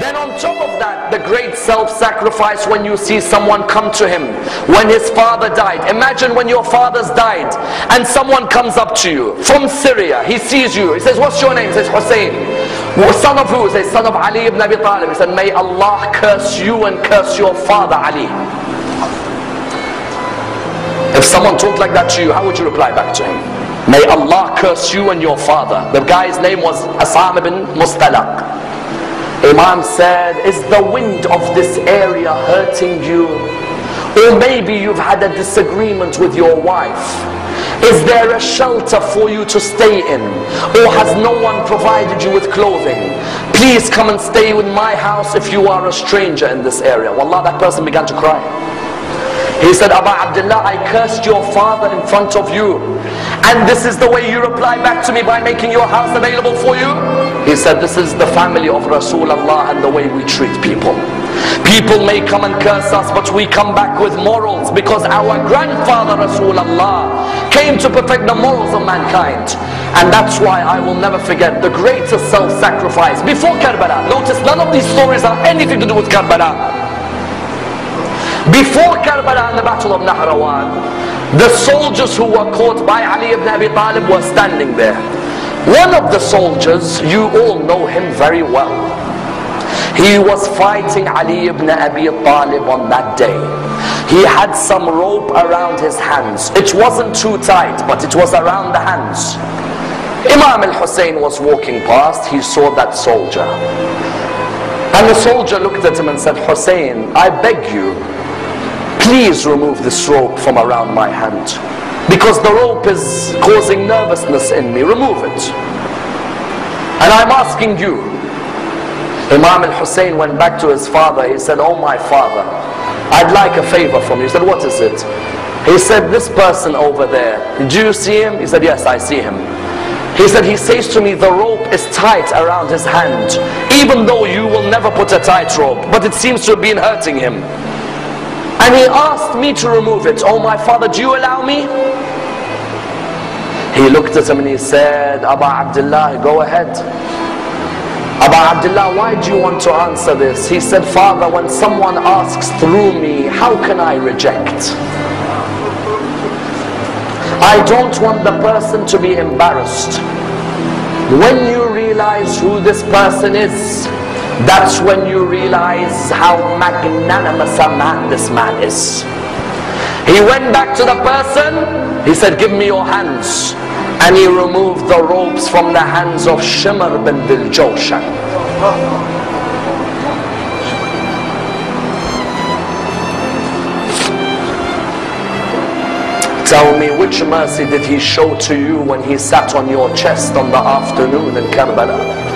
Then on top of that, the great self-sacrifice when you see someone come to him when his father died. Imagine when your father's died and someone comes up to you from Syria. He sees you. He says, what's your name? He says, Hussein. Son of who? He says, son of Ali ibn Abi Talib. He said, may Allah curse you and curse your father Ali. If someone talked like that to you, how would you reply back to him? May Allah curse you and your father. The guy's name was Asam ibn Mustalaq. Imam said, is the wind of this area hurting you? Or maybe you've had a disagreement with your wife. Is there a shelter for you to stay in? Or has no one provided you with clothing? Please come and stay in my house if you are a stranger in this area. Wallah, that person began to cry. He said, Aba Abdullah, I cursed your father in front of you. And this is the way you reply back to me by making your house available for you? He said, this is the family of Rasulullah and the way we treat people. People may come and curse us, but we come back with morals because our grandfather Rasulullah came to perfect the morals of mankind. And that's why I will never forget the greatest self-sacrifice before Karbala. Notice none of these stories have anything to do with Karbala. Before Karbala and the battle of Nahrawan, the soldiers who were caught by Ali ibn Abi Talib were standing there. One of the soldiers, you all know him very well. He was fighting Ali ibn Abi Talib on that day. He had some rope around his hands. It wasn't too tight, but it was around the hands. Imam al-Hussein was walking past. He saw that soldier. And the soldier looked at him and said, Hussein, I beg you, please remove this rope from around my hand, because the rope is causing nervousness in me. Remove it. And I'm asking you. Imam al-Hussein went back to his father. He said, oh my father, I'd like a favor from you. He said, what is it? He said, this person over there, do you see him? He said, yes, I see him. He said, he says to me, the rope is tight around his hand, even though you will never put a tight rope, but it seems to have been hurting him. And he asked me to remove it. Oh my father, do you allow me? He looked at him and he said, Aba Abdullah, go ahead. Aba Abdullah, why do you want to answer this? He said, Father, when someone asks through me, how can I reject? I don't want the person to be embarrassed. When you realize who this person is, that's when you realize how magnanimous a man this man is. He went back to the person. He said, give me your hands. And he removed the ropes from the hands of Shimr bin Dil Jawshan. Tell me, which mercy did he show to you when he sat on your chest on the afternoon in Karbala?